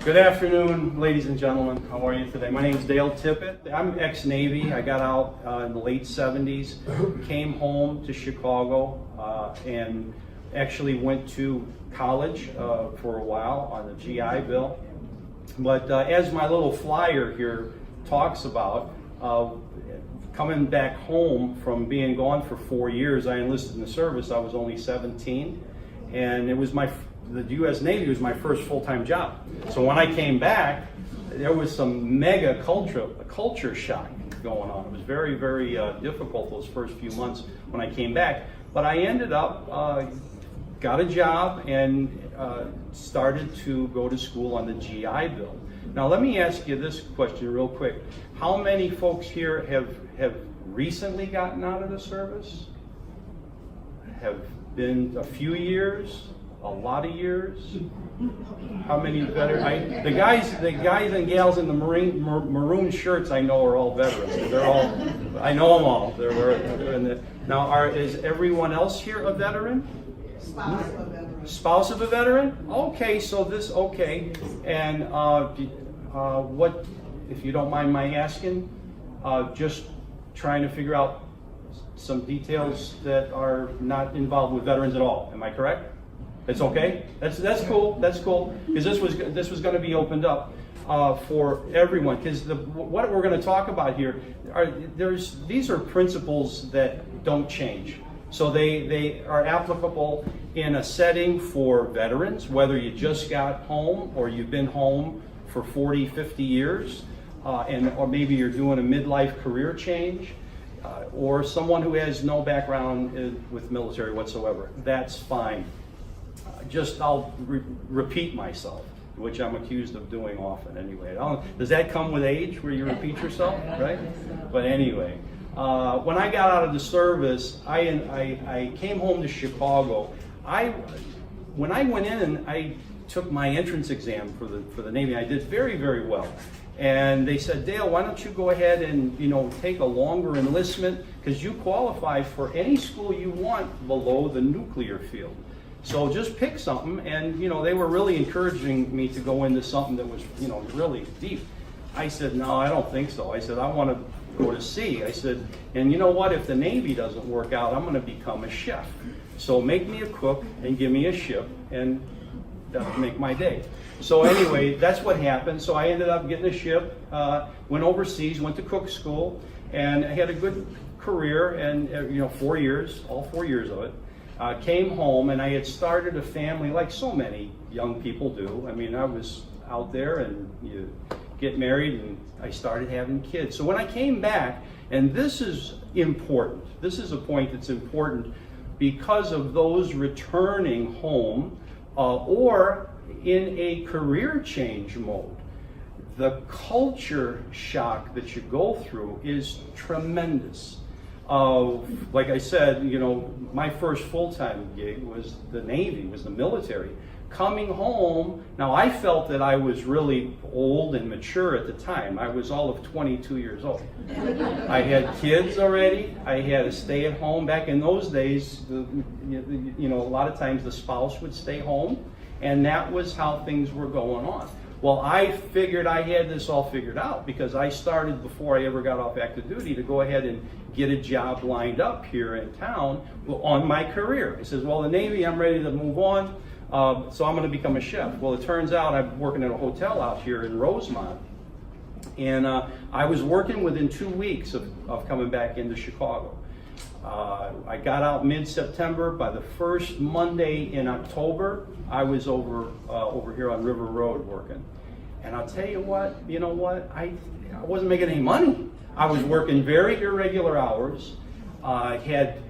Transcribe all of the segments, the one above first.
Good afternoon, ladies and gentlemen. How are you today? My name is Dale Tippett. I'm ex-Navy. I got out in the late 70s, came home to Chicago, and actually went to college for a while on the GI Bill. But as my little flyer here talks about, coming back home from being gone for 4 years, I enlisted in the service. I was only 17, and it was the U.S. Navy was my first full-time job. So when I came back, there was some mega culture shock going on. It was very, very difficult those first few months when I came back. But I ended up, got a job and started to go to school on the GI Bill. Now let me ask you this question real quick. How many folks here have recently gotten out of the service? Have been a few years? A lot of years? How many veterans? The guys and gals in the maroon shirts I know are all veterans. They're all, I know them all. Now, is everyone else here a veteran? Spouse of a veteran. Spouse of a veteran? Okay, so this, okay. And what, if you don't mind my asking, just trying to figure out some details that are not involved with veterans at all. Am I correct? It's okay. That's cool. That's cool because this was going to be opened up for everyone. Because what we're going to talk about here these are principles that don't change. So they are applicable in a setting for veterans, whether you just got home or you've been home for 40, 50 years, or maybe you're doing a midlife career change, or someone who has no background with military whatsoever. That's fine. I'll repeat myself, which I'm accused of doing often anyway. Does that come with age, where you repeat yourself, right? But anyway, when I got out of the service, I came home to Chicago. When I went in and I took my entrance exam for the Navy, I did very, very well. And they said, Dale, why don't you go ahead and take a longer enlistment, because you qualify for any school you want below the nuclear field. So just pick something, and they were really encouraging me to go into something that was really deep. I said, no, I don't think so. I said, I want to go to sea. I said, and you know what, if the Navy doesn't work out, I'm going to become a chef. So make me a cook and give me a ship, and that'll make my day. So anyway, that's what happened. So I ended up getting a ship, went overseas, went to cook school, and I had a good career, and 4 years, all 4 years of it. Came home, and I had started a family like so many young people do. I mean, I was out there, and you get married, and I started having kids. So when I came back, and this is important, this is a point that's important because of those returning home or in a career change mode. The culture shock that you go through is tremendous. Like I said, my first full-time gig was the Navy, was the military. Coming home, now I felt that I was really old and mature at the time. I was all of 22 years old. I had kids already. I had to stay at home. Back in those days, a lot of times the spouse would stay home, and that was how things were going on. Well, I figured I had this all figured out because I started, before I ever got off active duty, to go ahead and get a job lined up here in town on my career. I says, well, the Navy, I'm ready to move on, so I'm going to become a chef. Well, it turns out I'm working at a hotel out here in Rosemont, and I was working within 2 weeks of coming back into Chicago. I got out mid-September. By the first Monday in October, I was over here on River Road working. And I'll tell you what, I wasn't making any money. I was working very irregular hours. Had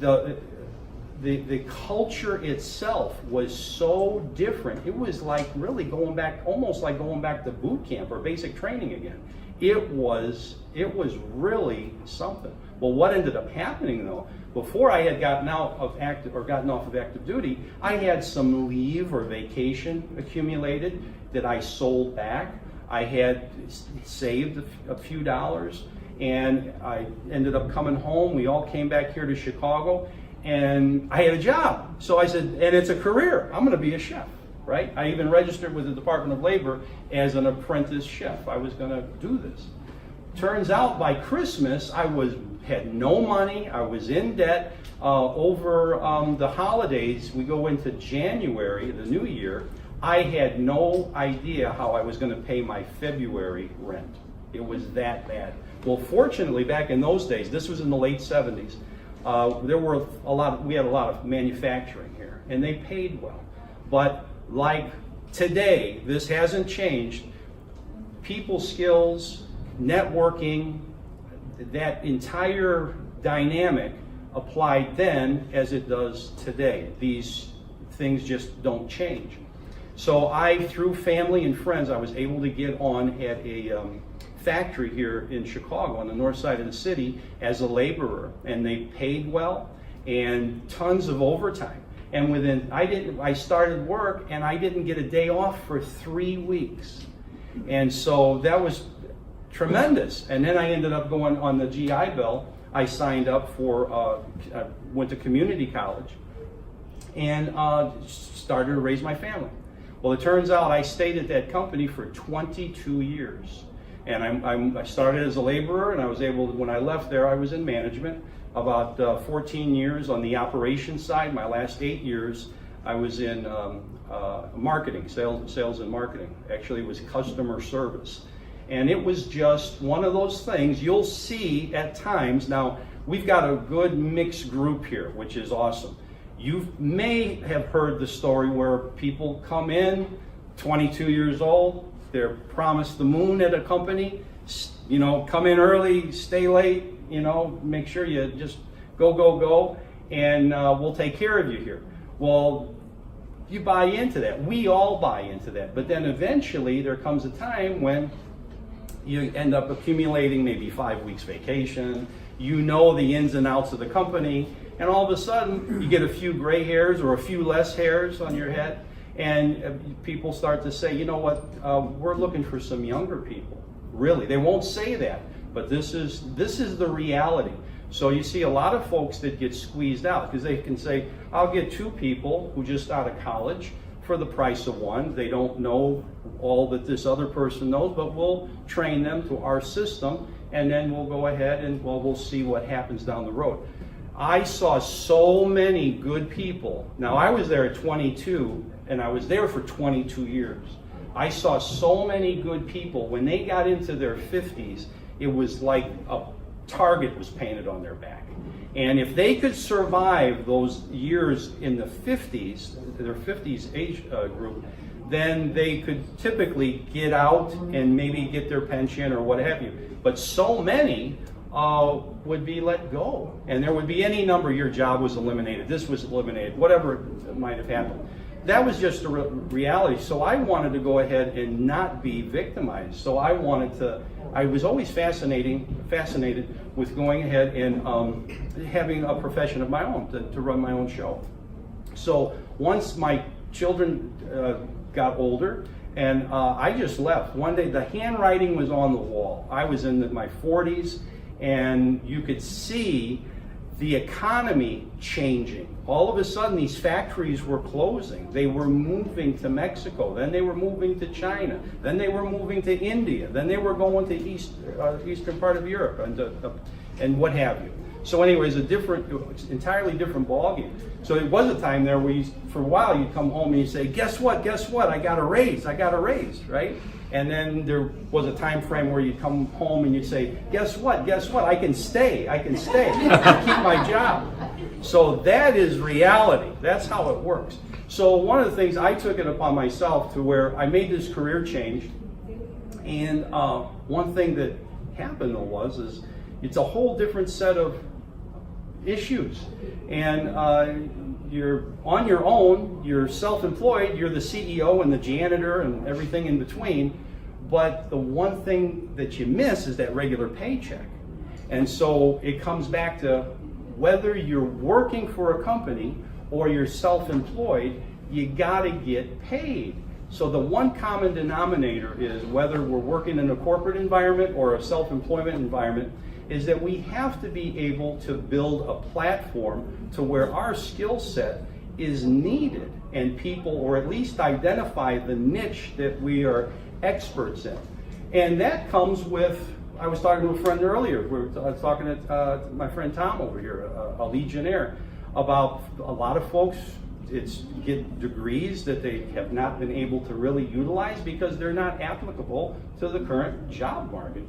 the culture itself was so different. It was like really almost like going back to boot camp or basic training again. It was really something. Well, what ended up happening though, before I had gotten off of active duty, I had some leave or vacation accumulated that I sold back. I had saved a few dollars, and I ended up coming home. We all came back here to Chicago, and I had a job. So I said, and it's a career. I'm going to be a chef. right? I even registered with the Department of Labor as an apprentice chef. I was gonna do this. Turns out by Christmas, had no money, I was in debt. Over the holidays, we go into January, the new year, I had no idea how I was gonna pay my February rent. It was that bad. Well, fortunately, back in those days, this was in the late 70s, we had a lot of manufacturing here, and they paid well. But like today, this hasn't changed. People skills, networking, that entire dynamic applied then as it does today. These things just don't change. So through family and friends, I was able to get on at a factory here in Chicago on the north side of the city as a laborer, and they paid well and tons of overtime. And I started work and I didn't get a day off for 3 weeks. And so that was tremendous. And then I ended up going on the GI Bill. I signed up I went to community college and started to raise my family. Well, it turns out I stayed at that company for 22 years. And I started as a laborer, and I was able to, when I left there, I was in management. About 14 years on the operations side. My last 8 years, I was in marketing, sales and marketing. Actually, it was customer service. And it was just one of those things you'll see at times. Now, we've got a good mixed group here, which is awesome. You may have heard the story where people come in, 22 years old, they're promised the moon at a company, come in early, stay late, make sure you just go, and we'll take care of you here. Well, you buy into that. We all buy into that. But then eventually there comes a time when you end up accumulating maybe 5 weeks vacation, the ins and outs of the company, and all of a sudden you get a few gray hairs or a few less hairs on your head, and people start to say, you know what, we're looking for some younger people. Really, they won't say that, but this is the reality. So you see a lot of folks that get squeezed out because they can say, I'll get 2 people who just out of college for the price of one. They don't know all that this other person knows, but we'll train them to our system, and then we'll go ahead and we'll see what happens down the road. I saw so many good people. Now, I was there at 22, and I was there for 22 years. I saw so many good people. When they got into their 50s, it was like a target was painted on their back. And if they could survive those years in the 50s, their 50s age group, then they could typically get out and maybe get their pension or what have you. But so many would be let go. And there would be any number, your job was eliminated, this was eliminated, whatever might have happened. That was just a reality. So I wanted to go ahead and not be victimized. So I was always fascinated with going ahead and having a profession of my own, to run my own show. So once my children got older, and I just left. One day the handwriting was on the wall. I was in my 40s, and you could see the economy changing. All of a sudden, these factories were closing. They were moving to Mexico. Then they were moving to China. Then they were moving to India. Then they were going to eastern part of Europe and what have you. So anyways, entirely different ballgame. So it was a time there where for a while you'd come home and you'd say, guess what, I got a raise, right? And then there was a time frame where you'd come home and you'd say, guess what, I can stay, I can keep my job. So that is reality. That's how it works. So one of the things, I took it upon myself to where I made this career change. And one thing that happened is it's a whole different set of issues. And you're on your own, you're self-employed, you're the CEO and the janitor and everything in between. But the one thing that you miss is that regular paycheck. And so it comes back to whether you're working for a company or you're self-employed, you gotta get paid. So the one common denominator is, whether we're working in a corporate environment or a self-employment environment, is that we have to be able to build a platform to where our skill set is needed, and people, or at least identify the niche that we are experts in. And that comes with, I was talking to a friend earlier, I was talking to my friend Tom over here, a Legionnaire, about a lot of folks get degrees that they have not been able to really utilize because they're not applicable to the current job market.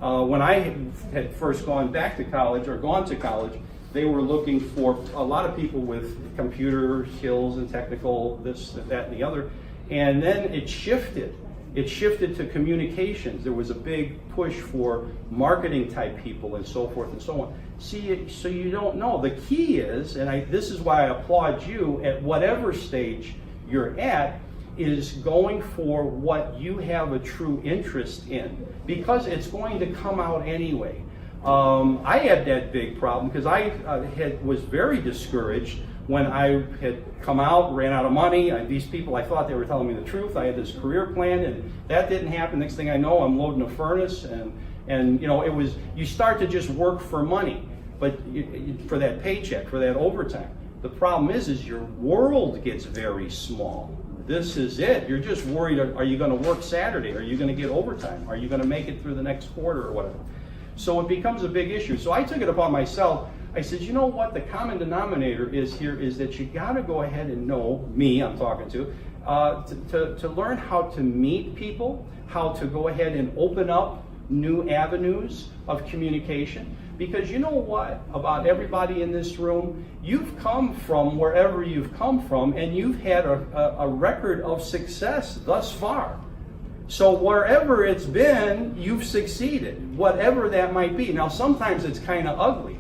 When I had first gone back to college, or gone to college, they were looking for a lot of people with computer skills and technical this, that, and the other. And then it shifted. It shifted to communications. There was a big push for marketing type people and so forth and so on. See, so you don't know. The key is, and this is why I applaud you at whatever stage you're at, is going for what you have a true interest in, because it's going to come out anyway. I had that big problem because I was very discouraged when I had come out, ran out of money. These people, I thought they were telling me the truth. I had this career plan, and that didn't happen. Next thing I know, I'm loading a furnace, and you know, it was, you start to just work for money, but for that paycheck, for that overtime. The problem is your world gets very small. This is it. You're just worried, are you going to work Saturday? Are you going to get overtime? Are you going to make it through the next quarter or whatever? So it becomes a big issue. So I took it upon myself. I said, you know what, the common denominator is that you got to go ahead and know, me I'm talking to learn how to meet people, how to go ahead and open up new avenues of communication. Because you know what about everybody in this room, you've come from wherever you've come from, and you've had a record of success thus far. So wherever it's been, you've succeeded, whatever that might be. Now sometimes it's kind of ugly.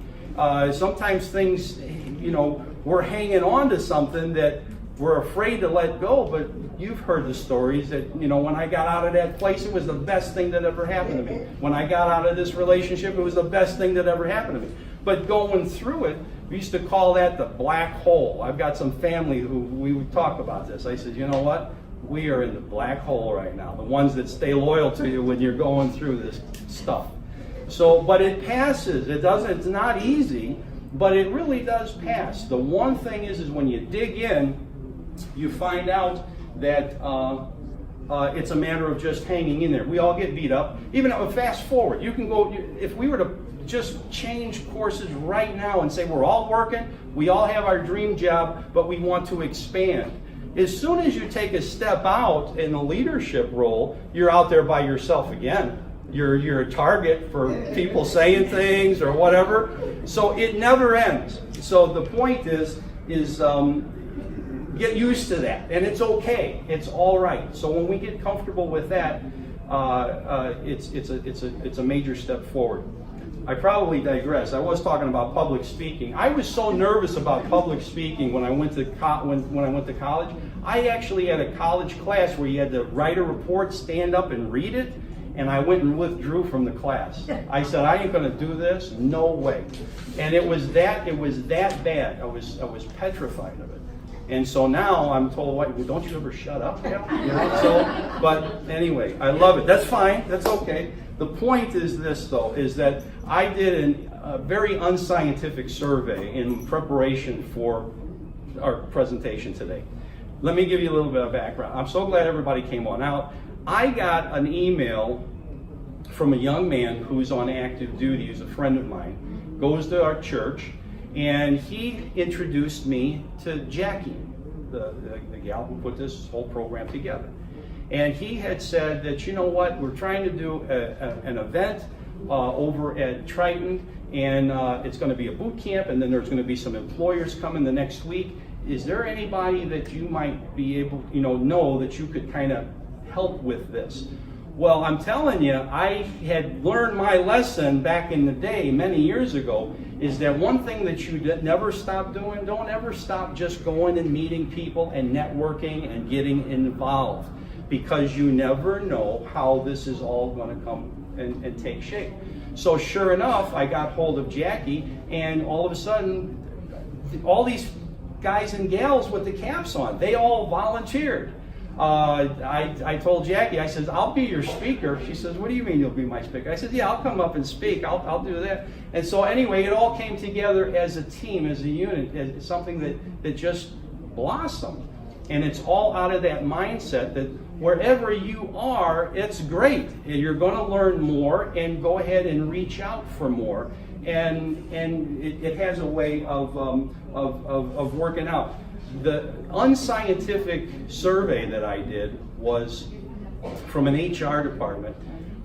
Sometimes things, you know, we're hanging on to something that we're afraid to let go, but you've heard the stories that, you know, when I got out of that place, it was the best thing that ever happened to me. When I got out of this relationship, it was the best thing that ever happened to me. But going through it, we used to call that the black hole. I've got some family who we would talk about this. I said, you know what? We are in the black hole right now. The ones that stay loyal to you when you're going through this stuff. So, but it passes. It's not easy, but it really does pass. The one thing is when you dig in, you find out that it's a matter of just hanging in there. We all get beat up. Even fast forward, you can go, if we were to just change courses right now and say we're all working, we all have our dream job, but we want to expand. As soon as you take a step out in the leadership role, you're out there by yourself again. You're a target for people saying things or whatever. So it never ends. So the point is get used to that, and it's okay. It's all right. So when we get comfortable with that, it's a major step forward. I probably digress. I was talking about public speaking. I was so nervous about public speaking when I went to when I went to college. I actually had a college class where you had to write a report, stand up, and read it. And I went and withdrew from the class. I said, I ain't going to do this. No way. And it was that bad. I was petrified of it. And so now I'm told, well, don't you ever shut up, Dale? You know? So, but anyway, I love it. That's fine. That's okay. The point is this, though, is that I did a very unscientific survey in preparation for our presentation today. Let me give you a little bit of background. I'm so glad everybody came on out. I got an email from a young man who's on active duty, who's a friend of mine, goes to our church, and he introduced me to Jackie, the gal who put this whole program together. And he had said that, you know what, we're trying to do an event over at Triton, and it's going to be a boot camp, and then there's going to be some employers coming the next week. Is there anybody that you might be able, know that you could kind of help with this? Well, I'm telling you, I had learned my lesson back in the day, many years ago, is that one thing that you never stop doing, don't ever stop just going and meeting people and networking and getting involved, because you never know how this is all going to come and take shape. So sure enough, I got hold of Jackie, and all of a sudden, all these guys and gals with the caps on, they all volunteered. I told Jackie, I said, I'll be your speaker. She says, what do you mean you'll be my speaker? I said, yeah, I'll come up and speak. I'll do that. And so anyway, it all came together as a team, as a unit, as something that just blossom. And it's all out of that mindset that wherever you are, it's great. You're going to learn more, and go ahead and reach out for more. And it has a way of working out. The unscientific survey that I did was from an HR department.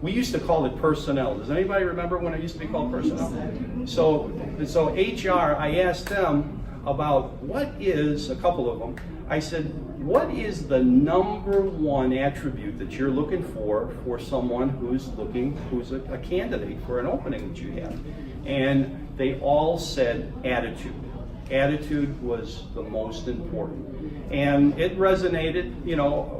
We used to call it personnel. Does anybody remember when it used to be called personnel? So HR, I asked them about what is, a couple of them, I said, what is the number one attribute that you're looking for someone who's a candidate for an opening that you have? And they all said attitude. Attitude was the most important. And it resonated,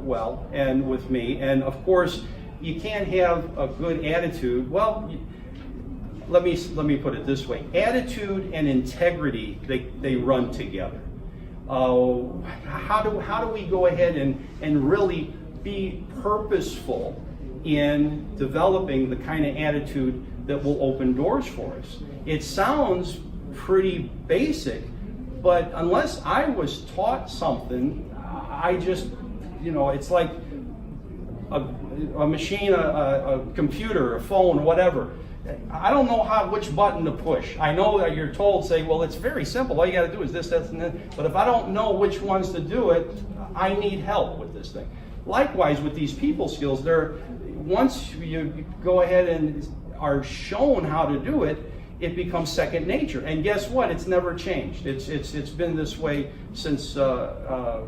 well, and with me. And of course, you can't have a good attitude. Well, let me put it this way. Attitude and integrity, they run together. How do we go ahead and really be purposeful in developing the kind of attitude that will open doors for us? It sounds pretty basic, but unless I was taught something, I just, it's like a machine, a computer, a phone, whatever. I don't know which button to push. I know that you're told, say, well, it's very simple. All you got to do is this, that, and that. But if I don't know which ones to do it, I need help with this thing. Likewise, with these people skills, once you go ahead and are shown how to do it, it becomes second nature. And guess what? It's never changed. It's been this way since for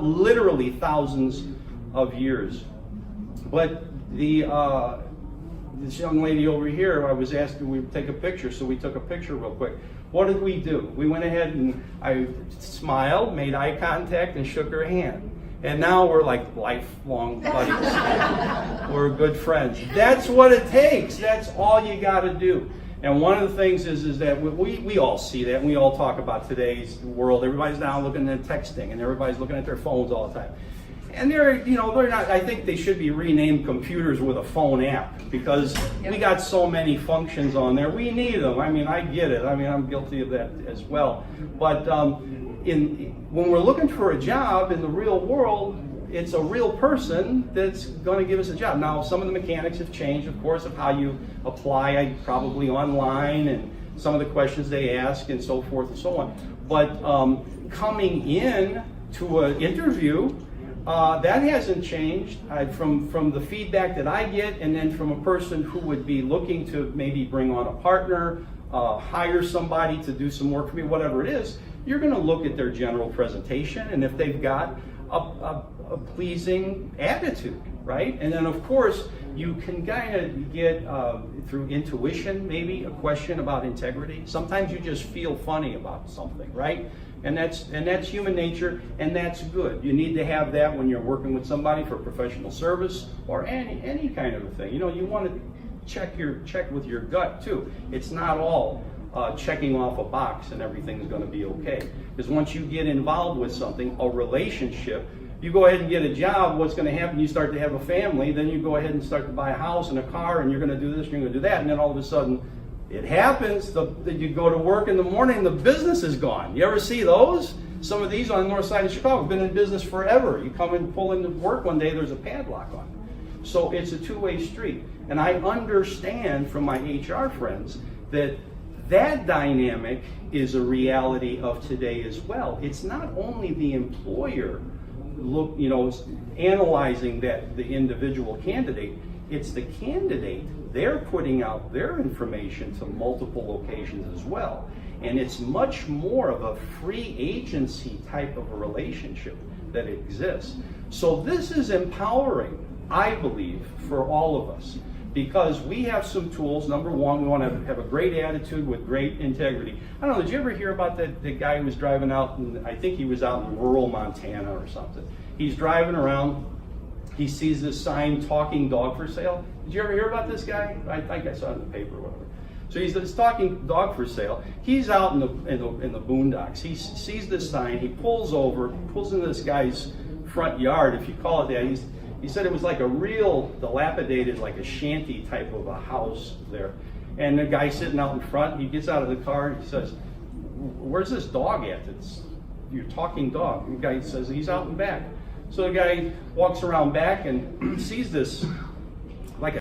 literally thousands of years. But this young lady over here, I was asked, we take a picture, so we took a picture real quick. What did we do? We went ahead and I smiled, made eye contact, and shook her hand. And now we're like lifelong buddies. We're good friends. That's what it takes. That's all you got to do. And one of the things is that we all see that, and we all talk about today's world. Everybody's now looking at texting, and everybody's looking at their phones all the time. And they're not, I think they should be renamed computers with a phone app, because we got so many functions on there. We need them. I mean, I get it. I mean, I'm guilty of that as well. But when we're looking for a job in the real world, it's a real person that's going to give us a job. Now, some of the mechanics have changed, of course, of how you apply, probably online, and some of the questions they ask, and so forth and so on. But coming in to an interview, that hasn't changed from the feedback that I get, and then from a person who would be looking to maybe bring on a partner, hire somebody to do some work for me, whatever it is. You're going to look at their general presentation, and if they've got a pleasing attitude, right? And then, of course, you can kind of get through intuition, maybe a question about integrity. Sometimes you just feel funny about something, right? And that's human nature, and that's good. You need to have that when you're working with somebody for professional service or any kind of a thing. You want to check with your gut too. It's not all checking off a box and everything's going to be okay. Because once you get involved with something, a relationship, you go ahead and get a job, what's going to happen? You start to have a family, then you go ahead and start to buy a house and a car, and you're going to do this, you're going to do that, and then all of a sudden, it happens that you go to work in the morning, the business is gone. You ever see those? Some of these on the north side of Chicago have been in business forever. You come and pull into work one day, there's a padlock on it. So it's a two-way street. And I understand from my HR friends that dynamic is a reality of today as well. It's not only the employer analyzing the individual candidate, it's the candidate. They're putting out their information to multiple locations as well. And it's much more of a free agency type of a relationship that exists. So this is empowering, I believe, for all of us, because we have some tools. Number one, we want to have a great attitude with great integrity. I don't know, did you ever hear about the guy who was driving out, I think he was out in rural Montana or something. He's driving around, he sees this sign, talking dog for sale. Did you ever hear about this guy? I think I saw it in the paper or whatever. So he's this talking dog for sale. He's out in the boondocks. He sees this sign, he pulls over, pulls into this guy's front yard, if you call it that. He said it was like a real dilapidated, like a shanty type of a house there. And the guy sitting out in front, he gets out of the car and he says, "Where's this dog at that's your talking dog. The guy says, he's out in back. So the guy walks around back and sees this